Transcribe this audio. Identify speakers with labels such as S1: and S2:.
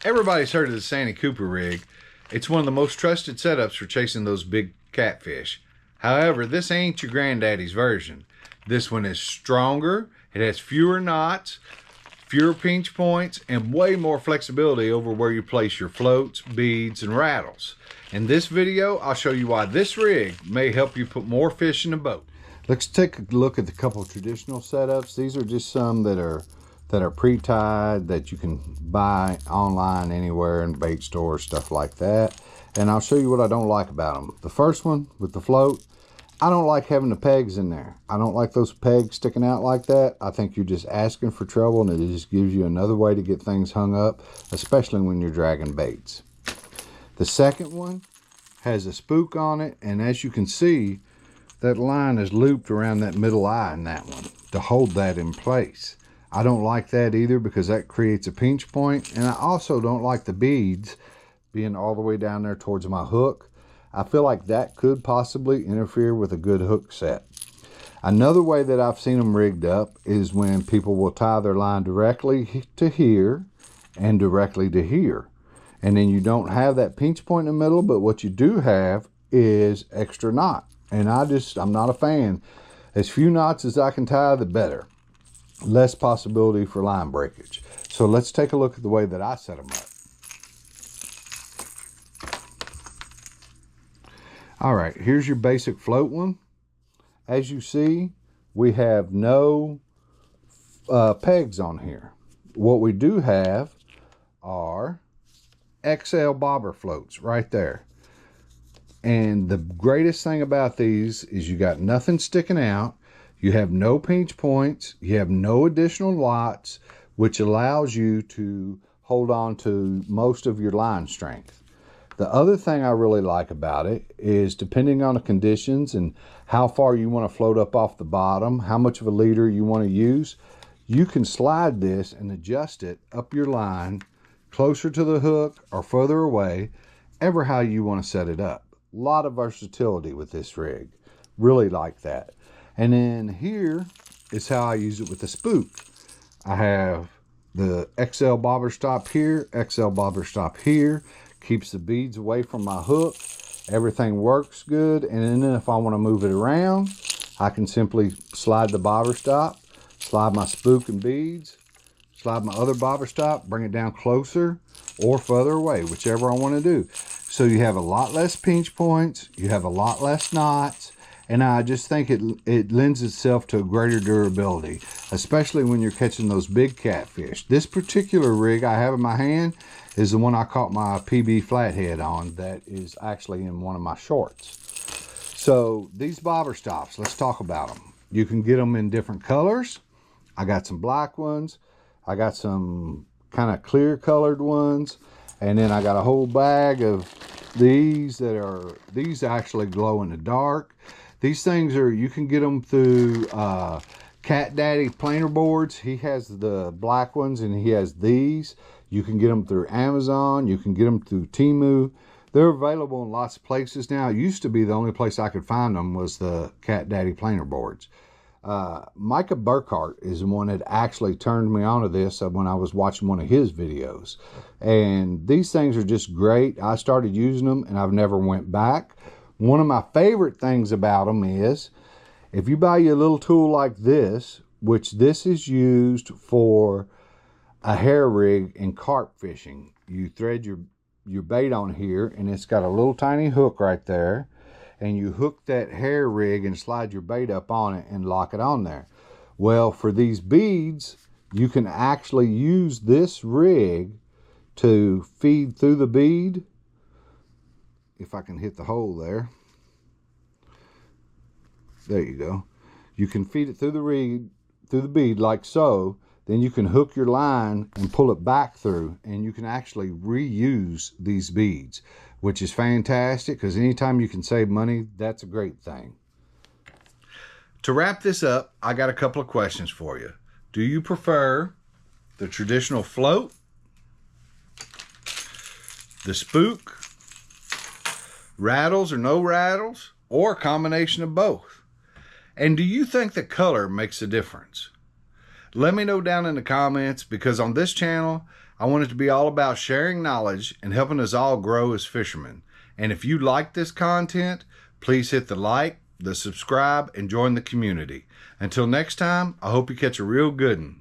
S1: Everybody's heard of the Santee Cooper rig. It's one of the most trusted setups for chasing those big catfish. However, this ain't your granddaddy's version. This one is stronger, it has fewer knots, fewer pinch points, and way more flexibility over where you place your floats, beads, and rattles. In this video, I'll show you why this rig may help you put more fish in the boat. Let's take a look at the couple of traditional setups. These are just some that are pre-tied that you can buy online anywhere in bait stores, stuff like that. And I'll show you what I don't like about them. The first one with the float, I don't like having the pegs in there. I don't like those pegs sticking out like that. I think you're just asking for trouble, and it just gives you another way to get things hung up, especially when you're dragging baits. The second one has a spook on it, and as you can see, that line is looped around that middle eye in that one to hold that in place. I don't like that either because that creates a pinch point, and I also don't like the beads being all the way down there towards my hook. I feel like that could possibly interfere with a good hook set. Another way that I've seen them rigged up is when people will tie their line directly to here and directly to here. And then you don't have that pinch point in the middle, but what you do have is extra knot. And I'm not a fan. As few knots as I can tie, the better. Less possibility for line breakage. So let's take a look at the way that I set them up. All right, here's your basic float one. As you see, we have no pegs on here. What we do have are XL bobber floats right there. And the greatest thing about these is you got nothing sticking out. You have no pinch points. You have no additional knots, which allows you to hold on to most of your line strength. The other thing I really like about it is, depending on the conditions and how far you want to float up off the bottom, how much of a leader you want to use, you can slide this and adjust it up your line closer to the hook or further away, ever how you want to set it up. A lot of versatility with this rig. Really like that. And then here is how I use it with the spook. I have the XL bobber stop here, XL bobber stop here. Keeps the beads away from my hook. Everything works good. And then if I want to move it around, I can simply slide the bobber stop, slide my spook and beads, slide my other bobber stop, bring it down closer or further away, whichever I want to do. So you have a lot less pinch points, you have a lot less knots, and I just think it lends itself to a greater durability, especially when you're catching those big catfish. This particular rig I have in my hand is the one I caught my PB flathead on that is actually in one of my shorts. So these bobber stops, let's talk about them. You can get them in different colors. I got some black ones. I got some kind of clear colored ones. And then I got a whole bag of these actually glow in the dark. These things you can get them through Catdaddy planer boards. He has the black ones and he has these. You can get them through Amazon. You can get them through Temu. They're available in lots of places now. It used to be the only place I could find them was the Catdaddy planer boards. Micah Burkhart is the one that actually turned me onto this when I was watching one of his videos. And these things are just great. I started using them and I've never went back. One of my favorite things about them is if you buy you a little tool like this, which this is used for a hair rig in carp fishing. You thread your bait on here and it's got a little tiny hook right there. And you hook that hair rig and slide your bait up on it and lock it on there. Well, for these beads, you can actually use this rig to feed through the bead. If I can hit the hole there. There you go. You can feed it through the bead like so. Then you can hook your line and pull it back through, and you can actually reuse these beads, which is fantastic because anytime you can save money, that's a great thing. To wrap this up, I got a couple of questions for you. Do you prefer the traditional float, the spook, rattles or no rattles, or a combination of both? And do you think the color makes a difference? Let me know down in the comments, because on this channel, I want it to be all about sharing knowledge and helping us all grow as fishermen. And if you like this content, please hit the like, the subscribe, and join the community. Until next time, I hope you catch a real good one.